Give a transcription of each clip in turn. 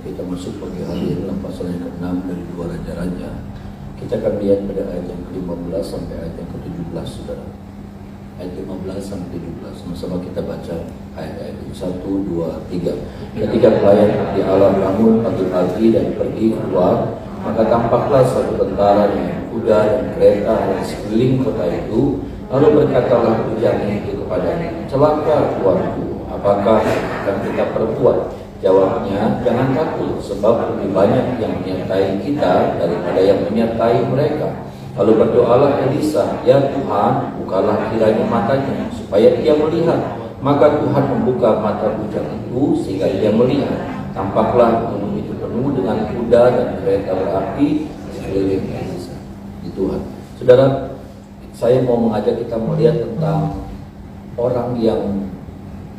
kita masuk pagi hari dalam pasal yang ke-6 dari 2 Raja-Raja. Kita akan lihat pada ayat yang ke-15 sampai ayat yang ke-17, saudara. Ayat 15 sampai 17. Sama-sama kita baca ayat-ayat 1, 2, 3. Ketika pelayan di alam bangun pagi-pagi dan pergi keluar, maka tampaklah satu tentara dengan kuda dan kereta di sekeliling kota itu. Lalu berkatalah bujangnya itu kepadanya, "Celaka tuanku, apakah akan kita perbuat?" Jawabnya, "Jangan takut, sebab lebih banyak yang menyertai kita daripada yang menyertai mereka." Lalu berdoalah Elisa, "Ya Tuhan, bukalah kiranya matanya, supaya ia melihat." Maka Tuhan membuka mata bujang itu, sehingga ia melihat. Tampaklah gunung itu penuh dengan kuda dan kereta berapi sekeliling Elisa. Di Tuhan. Saudara, saya mau mengajak kita melihat tentang orang yang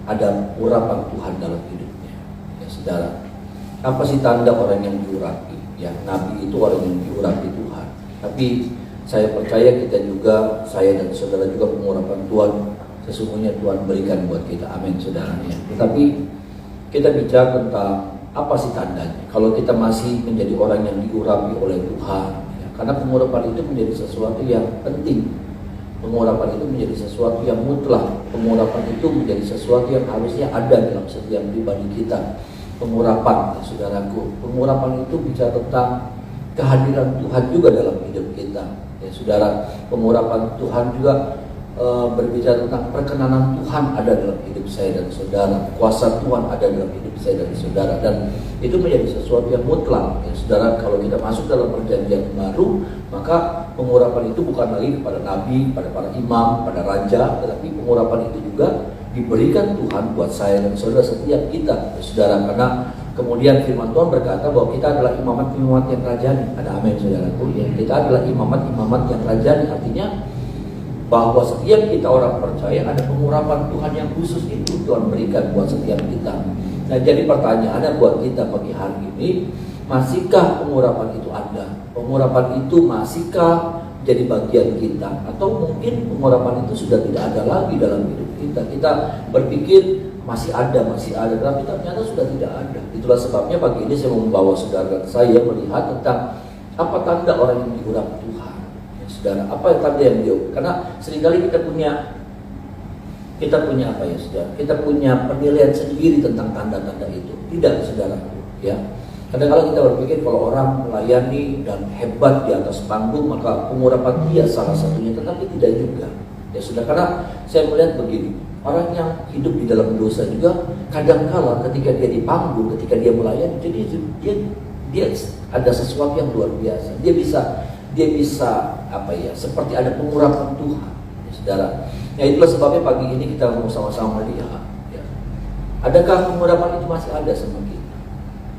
ada urapan Tuhan dalam hidupnya. Saudara, apa sih tanda orang yang diurapi? Ya, nabi itu orang yang diurapi Tuhan. Tapi saya percaya kita juga, saya dan saudara juga pengurapan Tuhan sesungguhnya Tuhan berikan buat kita. Amin, saudara. Ya. Tetapi kita bicara tentang apa sih tandanya? Kalau kita masih menjadi orang yang diurapi oleh Tuhan, ya, karena pengurapan itu menjadi sesuatu yang penting. Pengurapan itu menjadi sesuatu yang mutlak. Pengurapan itu menjadi sesuatu yang harusnya ada dalam setiap pribadi kita. Pengurapan, ya, saudaraku. Pengurapan itu bicara tentang kehadiran Tuhan juga dalam hidup kita. Ya, saudara, pengurapan Tuhan juga berbicara tentang perkenanan Tuhan ada dalam hidup saya dan saudara. Kuasa Tuhan ada dalam hidup saya dan saudara. Dan itu menjadi sesuatu yang mutlak. Ya, saudara, kalau kita masuk dalam perjanjian baru, maka pengurapan itu bukan lagi kepada nabi, pada para imam, pada raja, tetapi pengurapan itu juga diberikan Tuhan buat saya dan saudara setiap kita, ya, saudara. Karena kemudian firman Tuhan berkata bahwa kita adalah imamat-imamat yang rajani. Ada amin, saudaraku. Ya, kita adalah imamat-imamat yang rajani. Artinya bahwa setiap kita orang percaya ada pengurapan Tuhan yang khusus itu Tuhan berikan buat setiap kita. Nah, jadi pertanyaannya buat kita pagi hari ini, masihkah pengurapan itu ada? Pengurapan itu masihkah jadi bagian kita? Atau mungkin pengurapan itu sudah tidak ada lagi dalam hidup kita? Kita berpikir masih ada, tapi ternyata sudah tidak ada. Itulah sebabnya pagi ini saya membawa saudara dan saya melihat tentang apa tanda orang yang diurapi Tuhan. Ya, saudara, apa tanda yang dia? Karena seringkali kita punya apa ya, saudara? Kita punya penilaian sendiri tentang tanda-tanda itu. Tidak, saudaraku, ya. Kadang-kadang kita berpikir kalau orang melayani dan hebat di atas panggung maka pengurapan dia salah satunya, tetapi tidak juga. Ya sudah, karena saya melihat begini, orang yang hidup di dalam dosa juga kadang-kala ketika dia di panggung, ketika dia melayani, jadi dia ada sesuatu yang luar biasa. Dia bisa apa ya, seperti ada pengurapan Tuhan, ya, saudara. Ya, itulah sebabnya pagi ini kita mau sama-sama melihat, ya, adakah pengurapan itu masih ada sama kita?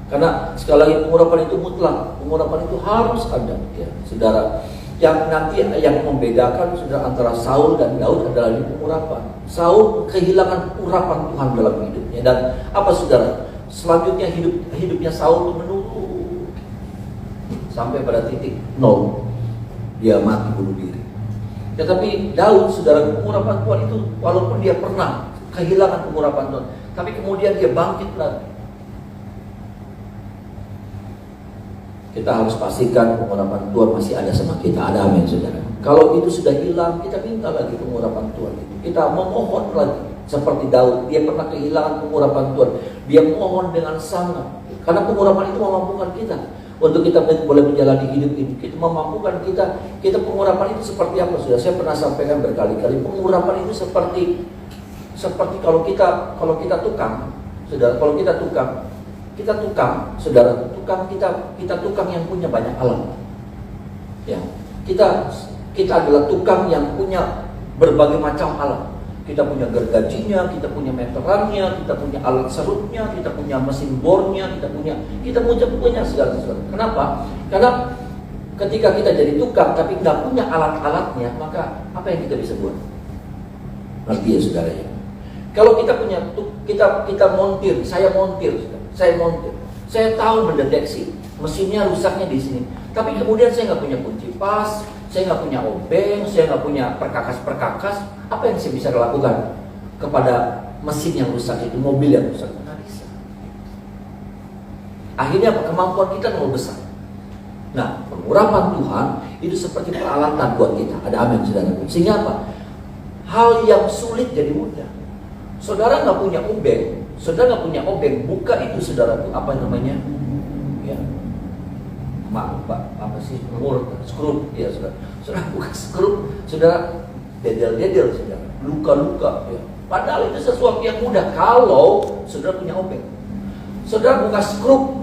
Karena sekali lagi pengurapan itu mutlak, pengurapan itu harus ada, ya, saudara. Yang nanti yang membedakan saudara antara Saul dan Daud adalah di pengurapan. Saul kehilangan urapan Tuhan dalam hidupnya, dan apa saudara? Selanjutnya hidupnya Saul itu menurun sampai pada titik nol, dia mati bunuh diri. Tetapi Daud, saudara, pengurapan Tuhan itu walaupun dia pernah kehilangan pengurapan Tuhan, tapi kemudian dia bangkit lagi. Kita harus pastikan pengurapan Tuhan masih ada sama kita. Ada amin, saudara. Kalau itu sudah hilang, kita minta lagi pengurapan Tuhan itu. Kita memohon lagi. Seperti Daud, dia pernah kehilangan pengurapan Tuhan. Dia mohon dengan sangat. Karena pengurapan itu memampukan kita untuk kita boleh menjalani hidup ini. Kita memampukan kita pengurapan itu seperti apa, saudara? Saya pernah sampaikan berkali-kali. Pengurapan itu seperti kalau kita tukang, saudara. Kalau kita tukang, saudara, kita tukang yang punya banyak alat. Ya, kita adalah tukang yang punya berbagai macam alat. Kita punya gergajinya, kita punya meterannya, kita punya alat serutnya, kita punya mesin bornya, kita punya segala sesuatu. Kenapa? Karena ketika kita jadi tukang tapi nggak punya alat-alatnya, maka apa yang kita bisa buat? Ngerti ya, saudara ya? Kalau kita punya, kita montir, saya tahu mendeteksi mesinnya rusaknya di sini. Tapi kemudian saya nggak punya kunci pas, saya nggak punya obeng, saya nggak punya perkakas. Apa yang saya bisa lakukan kepada mesin yang rusak itu, mobil yang rusak? Nggak bisa. Akhirnya apa? Kemampuan kita mau besar. Nah, pengurapan Tuhan itu seperti peralatan buat kita. Ada amin, saudara. Sehingga apa? Hal yang sulit jadi mudah. Saudara nggak punya obeng, buka itu saudara tuh apa namanya? Ya, apa sih? Skrup, ya saudara. Saudara buka skrup, saudara dedel, saudara, luka-luka. Ya. Padahal itu sesuatu yang mudah kalau saudara punya obeng. Saudara buka skrup,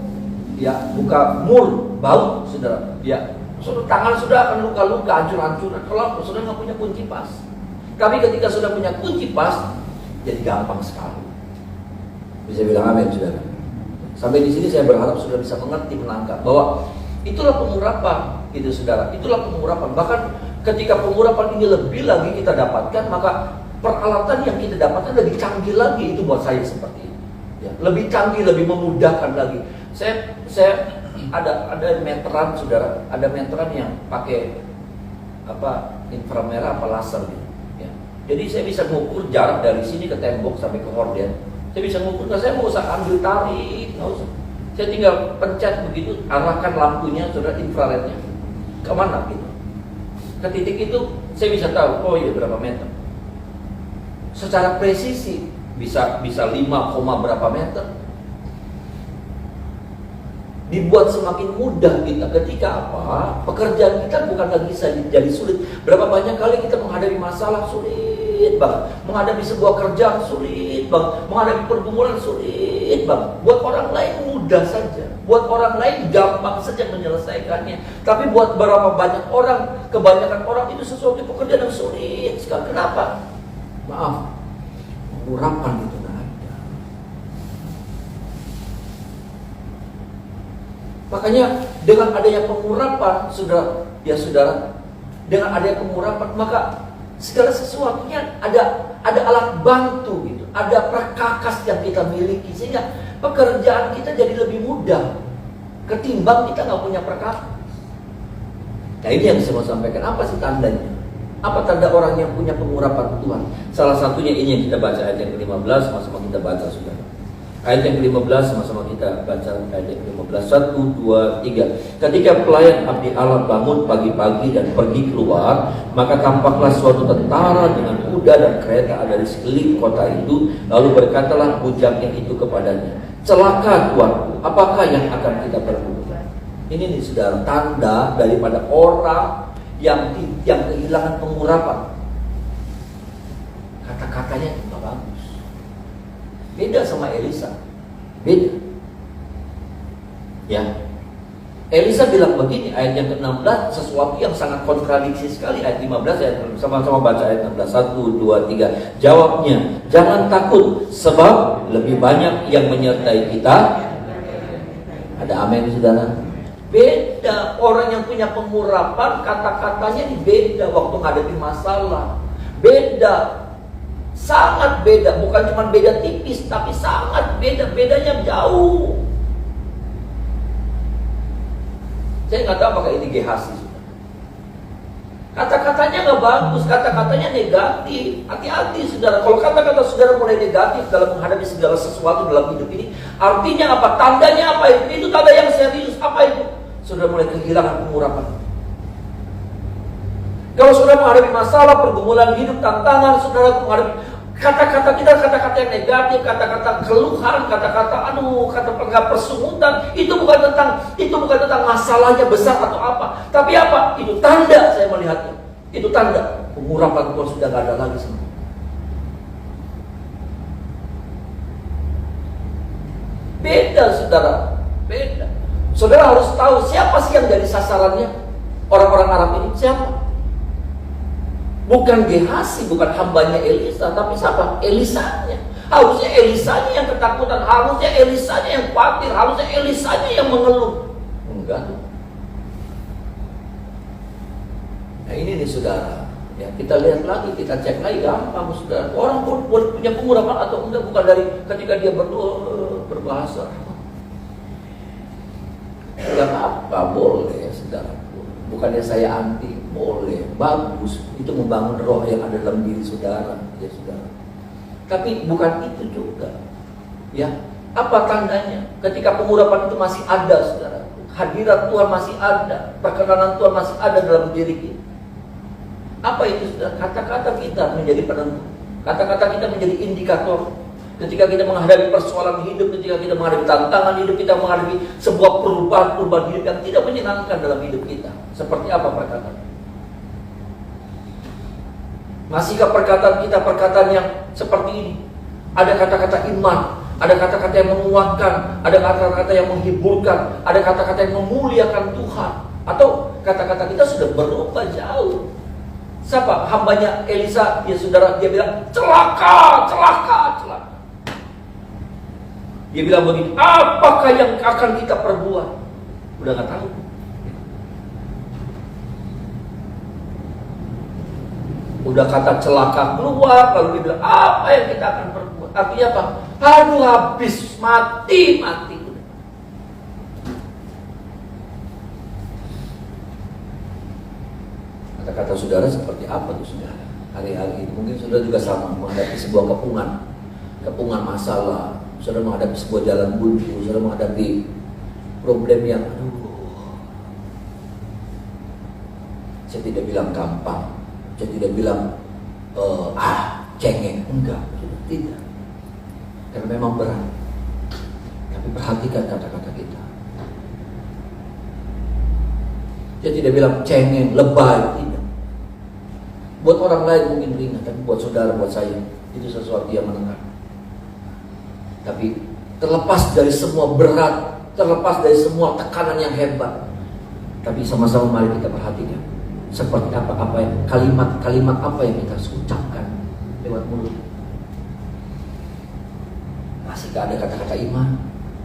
ya, buka mur, baut, saudara, ya, saudara tangan sudah akan luka-luka, hancur-hancuran. Kalau saudara nggak punya kunci pas. Tapi ketika sudah punya kunci pas, jadi gampang sekali. Bisa bilang amin, saudara. Sampai di sini saya berharap saudara bisa mengerti, menangkap bahwa itulah pengurapan, itu saudara. Itulah pengurapan. Bahkan ketika pengurapan ini lebih lagi kita dapatkan, maka peralatan yang kita dapatkan lebih canggih lagi. Itu buat saya seperti itu. Ya, lebih canggih, lebih memudahkan lagi. Saya ada meteran, saudara. Ada meteran yang pakai apa, inframerah apa laser gitu. Jadi saya bisa mengukur jarak dari sini ke tembok sampai ke horden. Saya bisa mengukur, saya mau usah ambil tarik, nggak usah. Saya tinggal pencet begitu, arahkan lampunya, saudara, infrarednya kemana gitu. Ke titik itu saya bisa tahu, oh iya berapa meter. Secara presisi bisa 5, berapa meter. Dibuat semakin mudah kita ketika apa? Pekerjaan kita bukan lagi jadi sulit. Berapa banyak kali kita menghadapi masalah sulit banget, menghadapi sebuah kerjaan sulit banget, menghadapi pergumulan sulit banget. Buat orang lain mudah saja, buat orang lain gampang saja menyelesaikannya. Tapi buat berapa banyak orang, kebanyakan orang itu sesuatu pekerjaan yang sulit sekali. Kenapa? Maaf, pengurapan itu. Makanya dengan adanya pengurapan, saudara, dengan adanya pengurapan, maka segala sesuatunya ada alat bantu gitu, ada perkakas yang kita miliki sehingga pekerjaan kita jadi lebih mudah ketimbang kita nggak punya perkakas. Nah ini yang saya mau sampaikan. Apa sih tandanya? Apa tanda orang yang punya pengurapan Tuhan? Salah satunya ini yang kita baca ayat yang ke-15, sama-sama kita baca, saudara. Ayat yang ke-15 sama-sama kita baca ayat yang ke-15. 1, 2, 3. Ketika pelayan abdi Allah bangun pagi-pagi dan pergi keluar, maka tampaklah suatu tentara dengan kuda dan kereta ada di sekeliling kota itu. Lalu berkatalah bujaknya itu kepadanya, celaka tuanku, apakah yang akan kita perbuat? Ini nih saudara, tanda daripada orang yang kehilangan pengurapan. Kata-katanya tidak bagus. Beda sama Elisa. Beda. Ya. Elisa bilang begini, ayat yang ke-16, sesuatu yang sangat kontradiksi sekali. Ayat 15, ayat sama-sama baca ayat 16. 1, 2, 3. Jawabnya, jangan takut, sebab lebih banyak yang menyertai kita. Ada amin, saudara? Beda. Orang yang punya pengurapan, kata-katanya beda waktu menghadapi masalah. Beda. Sangat beda, bukan cuma beda tipis, tapi sangat beda, bedanya jauh. Saya nggak tahu apakah ini GHC. Kata-katanya nggak bagus, kata-katanya negatif. Hati-hati saudara, kalau kata-kata saudara mulai negatif dalam menghadapi segala sesuatu dalam hidup ini, artinya apa? Tandanya apa itu? Itu tanda yang serius. Apa itu? Saudara mulai kehilangan pengurapan. Kalau saudara menghadapi masalah, pergumulan hidup, tantangan, saudara menghadapi kata-kata kita, kata-kata yang negatif, kata-kata keluhan, kata-kata kata persungutan, itu bukan tentang masalahnya besar atau apa, tapi apa? Itu tanda, saya melihatnya. Itu tanda pengurapan Tuhan sudah gak ada lagi semua. Beda saudara, beda. Saudara harus tahu siapa sih yang jadi sasarannya orang-orang Arab ini, siapa? Bukan GHC, bukan hambanya Elisa, tapi siapa? Elisanya. Harusnya Elisanya yang ketakutan, harusnya Elisanya yang khawatir, harusnya Elisanya yang mengeluh. Enggak. Nah ini nih saudara, ya, kita lihat lagi, kita cek lagi, gampang saudara. Orang pun punya pengurapan atau enggak bukan dari ketika dia berbahasa. Yang apa boleh ya saudara. Bukannya saya anti, boleh, bagus. Itu membangun roh yang ada dalam diri saudara, ya saudara. Tapi bukan itu juga, ya. Apa tandanya? Ketika pengurapan itu masih ada, saudara. Hadirat Tuhan masih ada, perkenanan Tuhan masih ada dalam diri kita. Apa itu, saudara? Kata-kata kita menjadi penentu. Kata-kata kita menjadi indikator. Ketika kita menghadapi persoalan hidup, ketika kita menghadapi tantangan hidup, kita menghadapi sebuah perubahan hidup yang tidak menyenangkan dalam hidup kita. Seperti apa perkataan? Masihkah perkataan kita perkataan yang seperti ini? Ada kata-kata iman, ada kata-kata yang menguatkan, ada kata-kata yang menghiburkan, ada kata-kata yang memuliakan Tuhan. Atau kata-kata kita sudah berubah jauh. Siapa? Hambanya Elisa, ya saudara, dia bilang, celaka, celaka, celaka. Dia bilang begini, apakah yang akan kita perbuat? Udah gak tahu. Udah kata celaka keluar, lalu dia bilang, apa yang kita akan perbuat? Artinya apa? Aduh, habis, mati. Kata-kata saudara seperti apa tuh saudara? Hari-hari ini mungkin saudara juga sama menghadapi sebuah kepungan masalah. Saudara menghadapi sebuah jalan buntu, saudara menghadapi problem yang saya tidak bilang gampang, saya tidak bilang cengeng, enggak, tidak. Karena memang berat. Tapi perhatikan kata-kata kita. Saya tidak bilang cengeng, lebay, tidak. Buat orang lain mungkin ringan, tapi buat saudara, buat saya itu sesuatu yang menengah. Tapi terlepas dari semua berat, terlepas dari semua tekanan yang hebat, tapi sama-sama mari kita perhatikan seperti apa yang kalimat-kalimat apa yang kita ucapkan lewat mulut. Masihkah ada kata-kata iman?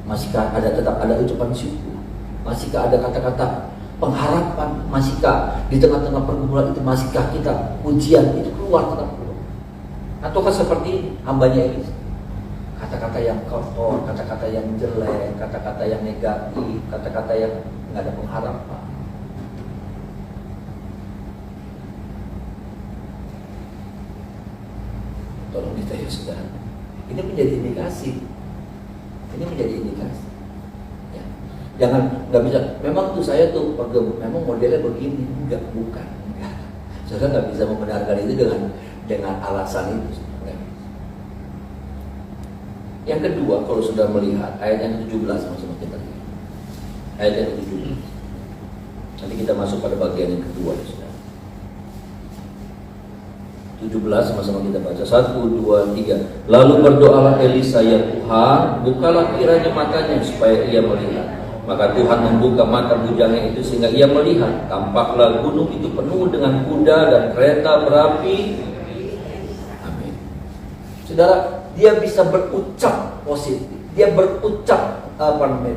Masihkah tetap ada ucapan syukur? Masihkah ada kata-kata pengharapan? Masihkah di tengah-tengah pergumulan itu masihkah kita ujian itu keluar? Ataukah seperti ini hambanya Elisa? Kata-kata yang kotor, kata-kata yang jelek, kata-kata yang negatif, kata-kata yang nggak ada pengharapan. Tolong kita ya saudara. Ini menjadi indikasi. Ya. Jangan nggak bisa. Memang tuh saya tuh memang modelnya begini, bukan. Saudara nggak bisa membenarkan itu dengan alasan itu. Yang kedua, kalau sudah melihat ayat yang 17 sama-sama kita lihat. Ayat yang 17. Nanti kita masuk pada bagian yang kedua, saudara. 17 sama-sama kita baca. 1, 2, 3. Lalu berdoalah Elisa, ya Tuhan, bukalah kiranya matanya supaya ia melihat. Maka Tuhan membuka mata bujangnya itu sehingga ia melihat. Tampaklah gunung itu penuh dengan kuda dan kereta berapi. Amin. Saudara, dia bisa berucap positif. Dia berucap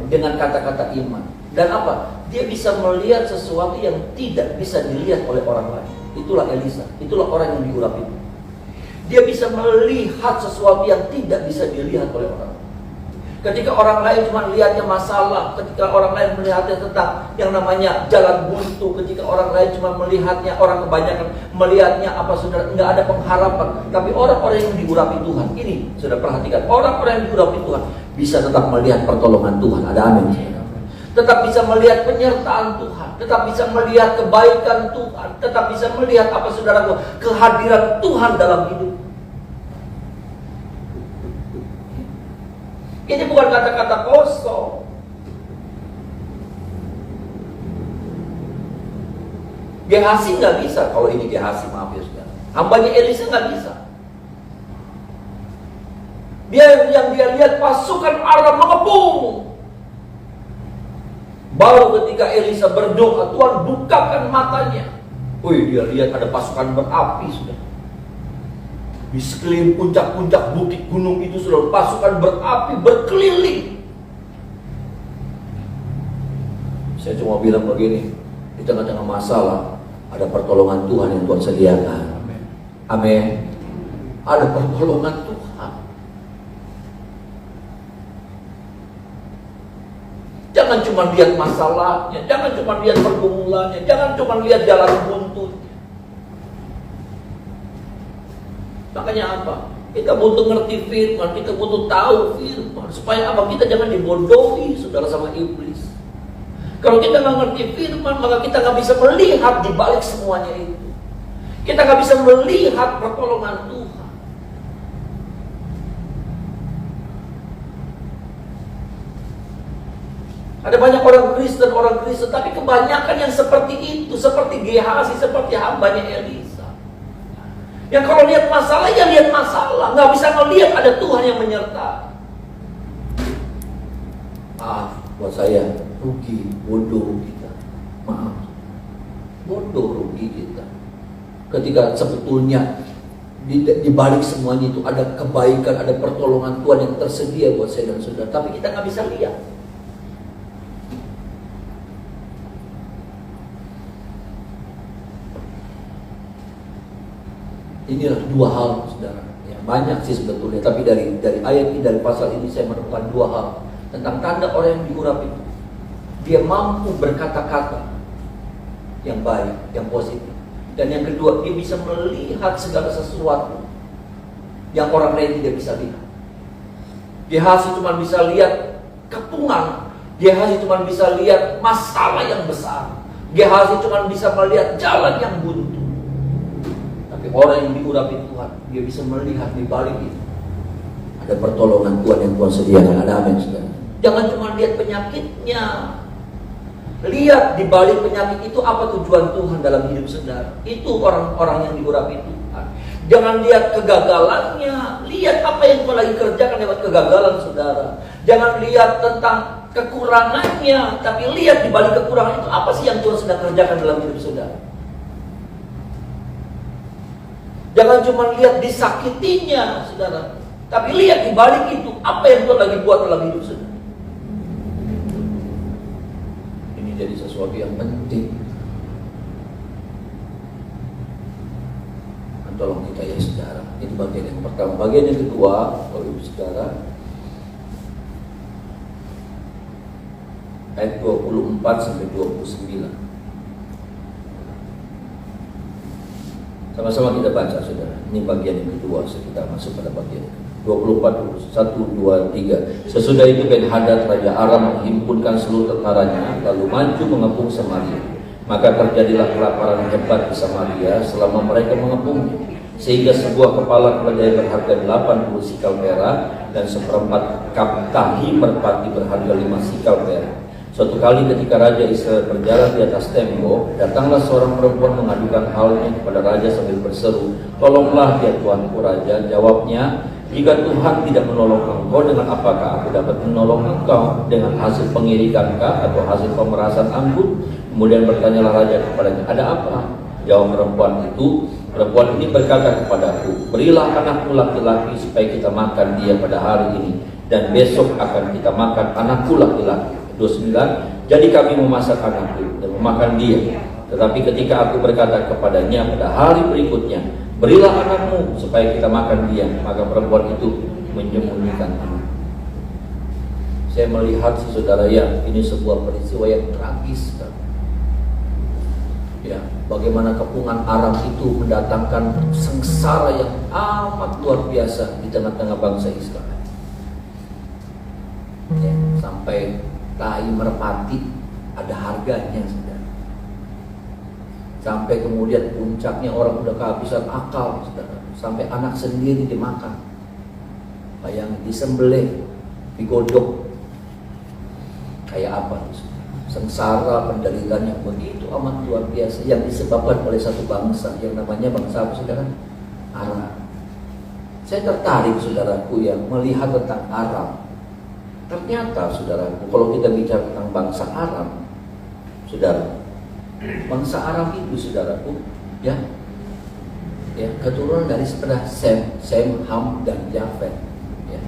dengan kata-kata iman. Dan apa? Dia bisa melihat sesuatu yang tidak bisa dilihat oleh orang lain. Itulah Elisa. Itulah orang yang diurapi. Dia bisa melihat sesuatu yang tidak bisa dilihat oleh orang lain. Ketika orang lain cuma melihatnya masalah, ketika orang lain melihatnya tentang yang namanya jalan buntu, ketika orang lain cuma melihatnya, orang kebanyakan melihatnya apa saudara, nggak ada pengharapan. Tapi orang-orang yang diurapi Tuhan, ini sudah perhatikan, orang-orang yang diurapi Tuhan bisa tetap melihat pertolongan Tuhan. Ada amin. Tetap bisa melihat penyertaan Tuhan, tetap bisa melihat kebaikan Tuhan, tetap bisa melihat apa saudara, kehadiran Tuhan dalam hidup. Ini bukan kata-kata kosong. Gehazi nggak bisa. Kalau ini Gehazi, maaf ya saudara. Hambanya Elisa nggak bisa. Yang dia lihat pasukan Aram mengepung. Baru ketika Elisa berdoa, Tuhan bukakan matanya. Wih, dia lihat ada pasukan berapi sudah. Di sekeliling puncak-puncak bukit gunung itu sudah pasukan berapi berkeliling. Saya cuma bilang begini, di tengah-tengah masalah ada pertolongan Tuhan yang Tuhan sediakan. Amin. Ada pertolongan Tuhan. Jangan cuma lihat masalahnya, jangan cuma lihat pergumulannya, jangan cuma lihat jalan buntu. Makanya apa? Kita butuh ngerti firman, kita butuh tahu firman. firman. Supaya apa? Kita jangan dibodohi, saudara, sama iblis. Kalau kita nggak ngerti firman, maka kita nggak bisa melihat di balik semuanya itu. Kita nggak bisa melihat pertolongan Tuhan. Ada banyak orang Kristen, tapi kebanyakan yang seperti itu, seperti Gehazi, seperti hambanya Elisa. Yang kalau lihat masalah, ya lihat masalah, nggak bisa melihat ada Tuhan yang menyertai. Buat saya, rugi, bodoh kita. Maaf, bodoh, rugi kita. Ketika sebetulnya di balik semuanya itu ada kebaikan, ada pertolongan Tuhan yang tersedia buat saya dan saudara, tapi kita nggak bisa lihat. Inilah dua hal, saudara. Ya, banyak sih sebetulnya, tapi dari ayat ini, dari pasal ini saya menemukan dua hal tentang tanda orang yang diurapi itu. Dia mampu berkata-kata yang baik, yang positif. Dan yang kedua, dia bisa melihat segala sesuatu yang orang lain tidak bisa lihat. Gehazi cuma bisa lihat kepungan. Gehazi cuma bisa lihat masalah yang besar. Gehazi cuma bisa melihat jalan yang buntu. Tapi orang yang diurapi Tuhan, dia bisa melihat di balik itu ada pertolongan Tuhan yang Tuhan sediakan. Ada amin, saudara. Jangan cuma lihat penyakitnya. Lihat di balik penyakit itu apa tujuan Tuhan dalam hidup saudara. Itu orang-orang yang diurapi Tuhan. Jangan lihat kegagalannya. Lihat apa yang Tuhan lagi kerjakan lewat kegagalan saudara. Jangan lihat tentang kekurangannya, tapi lihat di balik kekurangan itu apa sih yang Tuhan sedang kerjakan dalam hidup saudara. Jangan cuma lihat disakitinya saudara, tapi lihat di balik itu apa yang Tuhan lagi buat dalam hidup saudara. Jadi sesuatu yang penting. Tolong kita ya saudara. Itu bagian yang pertama. Bagian yang kedua, Bapak Ibu saudara, ayat 24 sampai 29. Sama-sama kita baca saudara. Ini bagian yang kedua. Kita masuk pada bagian 24, 1, 2, 3. Sesudah itu Ben-Hadad Raja Aram menghimpunkan seluruh tentaranya, lalu maju mengepung Samaria. Maka terjadilah kelaparan hebat di Samaria selama mereka mengepungnya, sehingga sebuah kepala keledai berharga 80 sikal perak dan seperempat kap tahi merpati berharga 5 sikal perak. Suatu kali ketika Raja Israel berjalan di atas tembok, datanglah seorang perempuan mengadukan halnya kepada Raja sambil berseru, "Tolonglah dia Tuanku Raja." Jawabnya, "Jika Tuhan tidak menolong engkau, dengan apakah aku dapat menolong engkau? Dengan hasil pengirikankah atau hasil pemerasan anggur?" Kemudian bertanyalah Raja kepadanya, "Ada apa?" Jawab perempuan ini berkata kepadaku, "Berilah anakmu laki-laki supaya kita makan dia pada hari ini, dan besok akan kita makan anakku laki-laki." 29. Jadi kami memasak anakku dan memakan dia. Tetapi ketika aku berkata kepadanya pada hari berikutnya, "Berilah anakmu supaya kita makan dia," maka perempuan itu menyembunyikan anak. Saya melihat saudara ya, ini sebuah peristiwa yang tragis. Ya, bagaimana kepungan Aram itu mendatangkan sengsara yang amat luar biasa di tengah-tengah bangsa Israel. Ya, sampai tahi merpati ada harganya saudara. Sampai kemudian puncaknya orang udah kehabisan akal saudara. Sampai anak sendiri dimakan. Bayangin, disembelih, digodok. Kayak apa? Sengsara, penderitaan yang begitu amat luar biasa yang disebabkan oleh satu bangsa yang namanya bangsa apa saudara? Aram. Saya tertarik saudaraku yang melihat tentang Aram. Ternyata saudaraku, kalau kita bicara tentang bangsa Aram, saudara, bangsa Aram itu saudaraku, ya keturunan dari setelah Sem, Ham dan Yafet. Ya.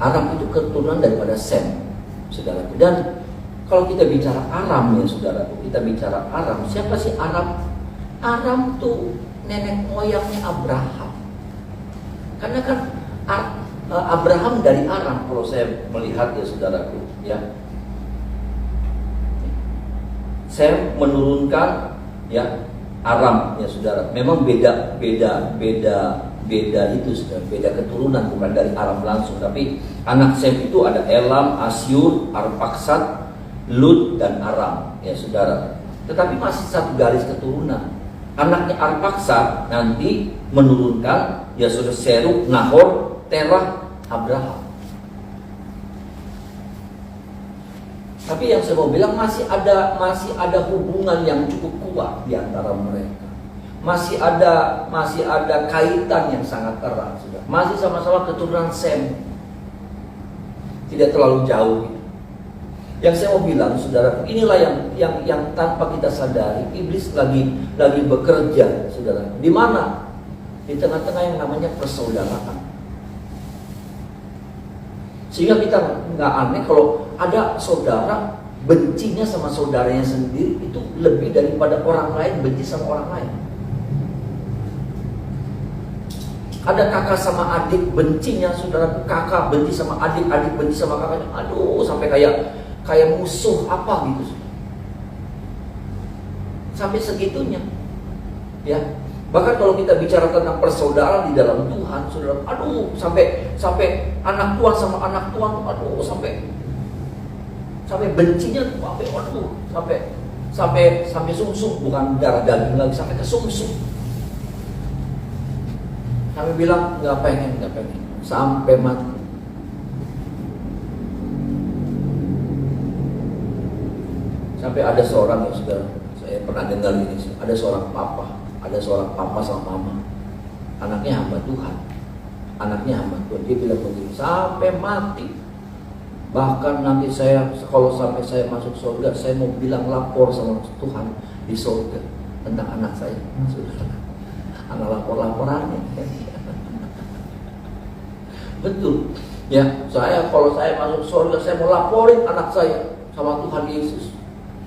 Aram itu keturunan daripada Sem, saudaraku. Dan kalau kita bicara Aram ya saudaraku, kita bicara Aram, siapa sih Aram? Aram tuh nenek moyangnya Abraham. Karena kan Abraham dari Aram, kalau saya melihat ya saudaraku, ya. Saya menurunkan ya Aram ya saudara. Memang beda beda itu, saudara, beda keturunan, bukan dari Aram langsung. Tapi anak Sem itu ada Elam, Asyur, Arpaksad, Lut, dan Aram, ya saudara. Tetapi masih satu garis keturunan. Anaknya Arpaksad nanti menurunkan, ya saudara, Serug, Nahor, Terah, Abraham. Tapi yang saya mau bilang masih ada hubungan yang cukup kuat di antara mereka. Masih ada kaitan yang sangat erat, sudah. Masih sama-sama keturunan Sem. Tidak terlalu jauh. Yang saya mau bilang, saudara, inilah yang tanpa kita sadari iblis lagi bekerja, saudara. Di mana? Di tengah-tengah yang namanya persaudaraan. Sehingga kita nggak aneh kalau ada saudara bencinya sama saudaranya sendiri itu lebih daripada orang lain benci sama orang lain. Ada kakak sama adik bencinya, saudara, kakak benci sama adik, adik benci sama kakaknya. Aduh, sampai kayak musuh apa gitu. Sampai segitunya. Ya. Bahkan kalau kita bicara tentang persaudaraan di dalam Tuhan, saudara, aduh, sampai anak Tuhan sama anak Tuhan, aduh, sampai bencinya, sampai sumsum, bukan darah daging lagi, sampai ke sumsum. Kami bilang nggak pengen, sampai mati. Sampai ada seorang yang sudah saya pernah dengar ini, ada seorang papa sama mama, anaknya hamba Tuhan, dia bilang begini, sampai mati. Bahkan nanti kalau sampai saya masuk surga, saya mau bilang lapor sama Tuhan di surga tentang anak saya, anak lapor-laporannya. Betul, ya. Kalau saya masuk surga, saya mau laporin anak saya sama Tuhan Yesus,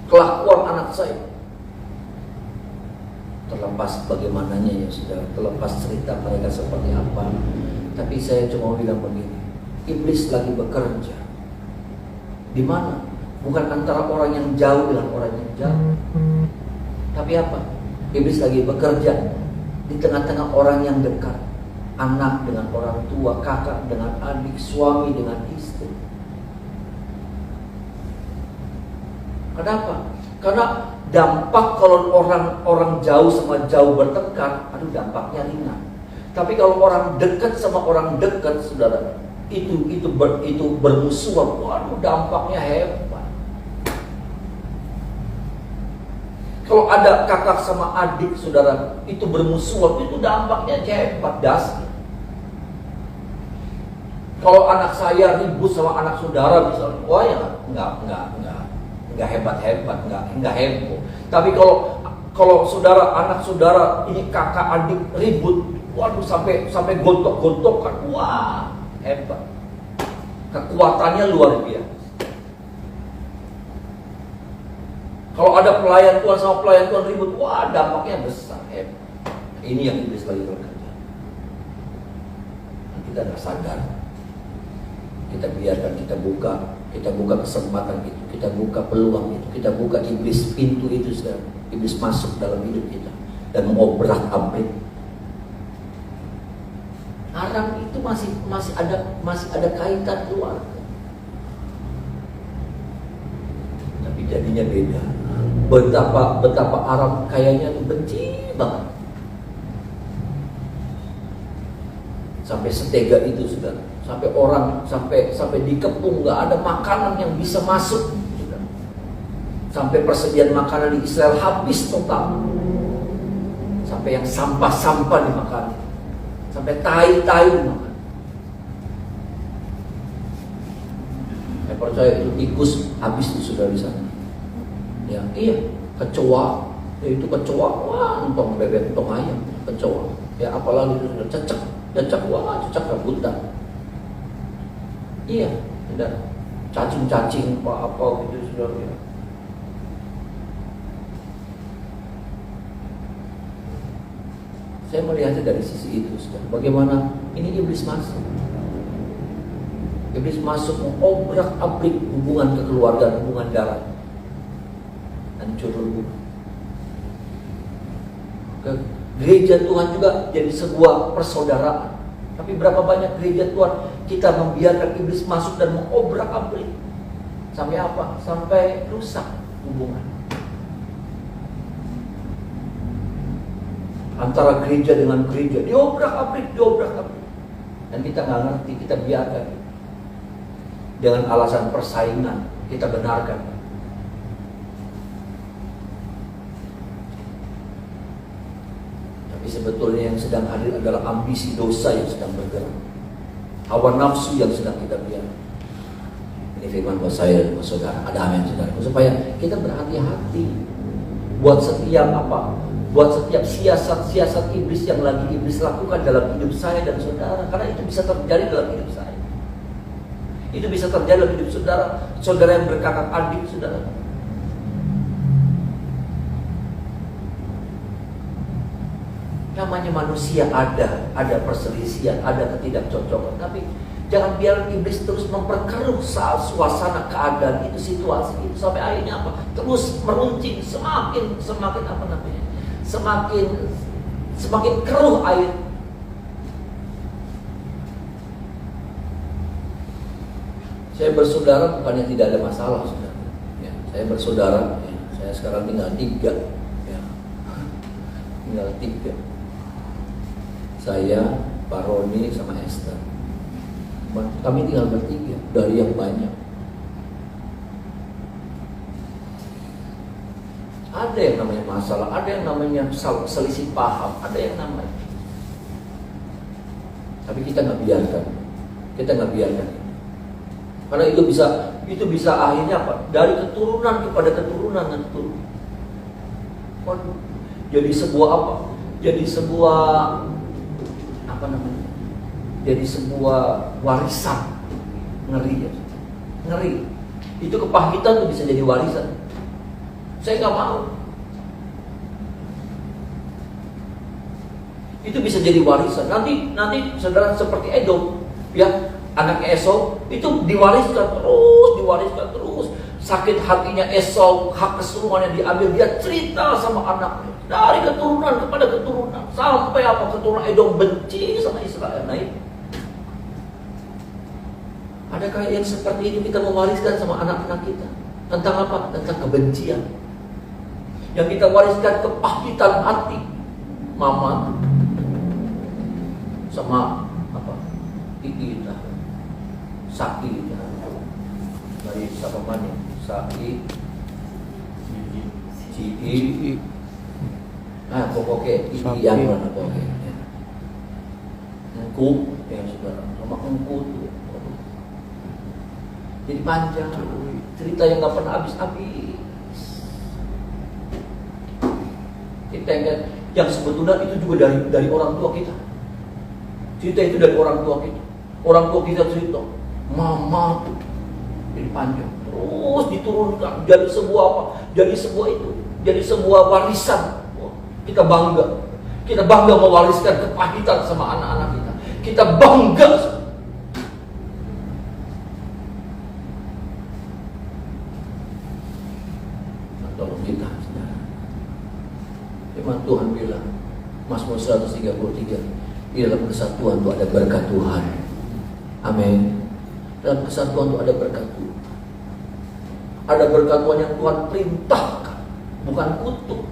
kelakuan anak saya. Terlepas bagaimananya, ya saudara, terlepas cerita mereka seperti apa. Tapi saya cuma bilang begini, iblis lagi bekerja. Di mana? Bukan antara orang yang jauh dengan orang yang jauh. Tapi apa? Iblis lagi bekerja di tengah-tengah orang yang dekat. Anak dengan orang tua, kakak dengan adik, suami dengan istri. Kenapa? Karena dampak kalau orang jauh sama jauh bertengkar, dampaknya ringan. Tapi kalau orang dekat sama orang dekat, saudara, itu bermusuhan, waduh, dampaknya hebat. Kalau ada kakak sama adik, saudara, itu bermusuhan, itu dampaknya hebat, dahsyat. Kalau anak saya ribut sama anak saudara, misalnya, wah ya nggak hebat-hebat, nggak heboh. Tapi kalau anak saudara ini kakak adik ribut, waduh, sampai gontok-gontokan, wah, hebat. Kekuatannya luar biasa. Kalau ada pelayan Tuhan sama pelayan Tuhan ribut, wah, dampaknya besar, hebat. Ini yang iblis lagi bekerja. Dan kita nggak sadar. Kita biarkan, kita buka kesempatan itu, kita buka peluang itu, kita buka iblis pintu itu, saudara. Iblis masuk dalam hidup kita dan mengobrak-abrik. Aram itu masih ada kaitan keluarga. Tapi jadinya beda. Betapa Aram kayaknya tuh benci banget. Sampai setega itu, saudara. Sampai dikepung, nggak ada makanan yang bisa masuk. Saudara. Sampai persediaan makanan di Israel habis total. Sampai yang sampah-sampah dimakan. Sampai tai-tai dimakan. Saya percaya itu tikus habis di saudara di sana. Ya, iya, kecoa, itu kecoa, wah, entong bebek, entong ayam, kecoa. Ya, apalagi itu sudah cecak, wah, cecak rebutan. Iya, tidak cacing-cacing apa gitu, saudara. Ya. Saya melihatnya dari sisi itu, saudara. Bagaimana ini iblis masuk. Iblis masuk mengobrak-abrik hubungan kekeluargaan, hubungan darah. Hancur lebur. Gereja Tuhan juga jadi sebuah persaudaraan. Tapi berapa banyak gereja Tuhan kita membiarkan iblis masuk dan mengobrak-abrik. Sampai apa? Sampai rusak hubungan antara gereja dengan gereja. Diobrak-abrik. Dan kita nggak ngerti, kita biarkan. Dengan alasan persaingan, kita benarkan. Tapi sebetulnya yang sedang hadir adalah ambisi dosa yang sedang bergerak. Hawa nafsu yang sedang kita biarkan. Ini firman buat saya dan buat saudara. Ada amin saudara. Supaya kita berhati-hati buat setiap apa? Buat setiap siasat-siasat iblis yang lagi iblis lakukan dalam hidup saya dan saudara. Karena itu bisa terjadi dalam hidup saya. Itu bisa terjadi dalam hidup saudara. Saudara yang berkakak adik, saudara. Namanya manusia ada perselisihan, ada ketidakcocokan. Tapi jangan biarkan iblis terus memperkeruh suasana keadaan itu, situasi itu. Sampai akhirnya apa? Terus meruncing, semakin apa namanya? Semakin keruh air. Saya bersaudara bukannya tidak ada masalah, saudara. Ya, saya bersaudara, ya, saya sekarang tinggal 3. Ya. Tinggal 3. Saya, Pak Roni, sama Esther. Kami tinggal bertiga dari yang banyak. Ada yang namanya masalah, ada yang namanya selisih paham, ada yang namanya. Tapi kita nggak biarkan, karena itu bisa akhirnya apa? Dari keturunan kepada keturunan dan keturunan. Jadi sebuah apa? Jadi sebuah warisan. Ngeri ya. Ngeri. Itu kepahitan tuh bisa jadi warisan. Saya nggak mau. Itu bisa jadi warisan. Nanti saudara seperti Edom, ya, anaknya Esau itu diwariskan terus. Sakit hatinya Esau, hak keseluruhannya diambil. Dia cerita sama anaknya dari keturunan kepada keturunan sampai apa? Keturunan Edom benci sama Israel. Nah, itu. Adakah yang seperti ini kita mewariskan sama anak-anak kita? Tentang apa? Tentang kebencian. Yang kita wariskan kepahitan hati. Mama sama apa? Kita Saki dari siapa mana? Saki Ciki. Nah, pokoknya ini yang mana pokoknya. Engku yang saudara sama engku tuh. Jadi panjang cerita yang nggak pernah habis-habis. Kita yang sebetulnya itu juga dari orang tua kita. Cerita itu dari orang tua kita. Orang tua kita cerita, mama tuh jadi panjang, terus diturunkan jadi sebuah apa? Jadi sebuah warisan. Kita bangga mewariskan kepahitan sama anak-anak kita. Kita bangga. Tolong kita, saudara. Firman Tuhan bilang, Mazmur 133, di dalam kesatuan itu ada berkat Tuhan. Amin. Dalam kesatuan itu ada berkat Tuhan. Ada berkat Tuhan yang Tuhan perintahkan, bukan kutuk.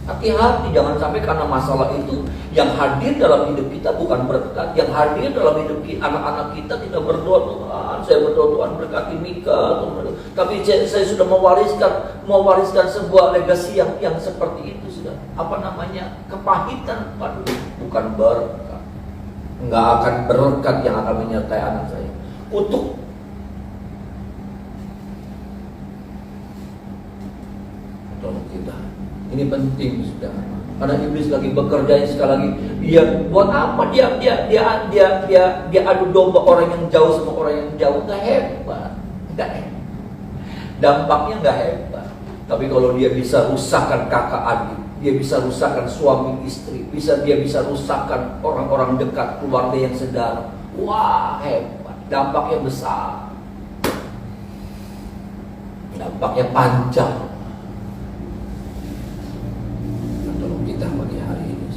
Hati-hati, jangan sampai karena masalah itu yang hadir dalam hidup kita bukan berkat. Yang hadir dalam hidup kita, anak-anak kita berdoa, Tuhan, saya berdoa Tuhan berkati Mika, Tuhan. Tapi saya sudah mewariskan sebuah legasi yang seperti itu sudah. Apa namanya? Kepahitan, bukan berkat. Enggak akan berkat yang akan menyertai anak saya. Kutuk. Tolong kita. Ini penting, saudara. Karena iblis lagi bekerja sekali lagi. Dia buat apa? Dia adu domba orang yang jauh sama orang yang jauh. Gak hebat. Dampaknya gak hebat. Tapi kalau dia bisa rusakkan kakak adik, dia bisa rusakkan suami istri, dia bisa rusakkan orang-orang dekat, keluarga yang sedang. Wah, hebat. Dampaknya besar. Dampaknya panjang. Tolong kita pagi hari ini.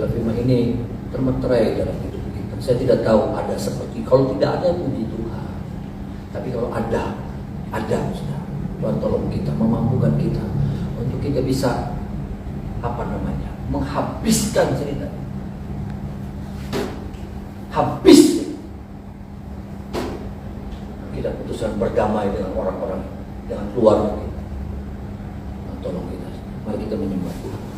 Biarlah firman ini termeterai dalam hidup kita. Saya tidak tahu ada seperti, kalau tidak ada puji Tuhan. Tapi kalau ada saudara. Tuhan tolong kita, memampukan kita untuk kita bisa menghabiskan cerita. Habis kita putuskan berdamai dengan orang-orang, dengan keluarga kita. Tolong kita, mari kita menyembah Tuhan.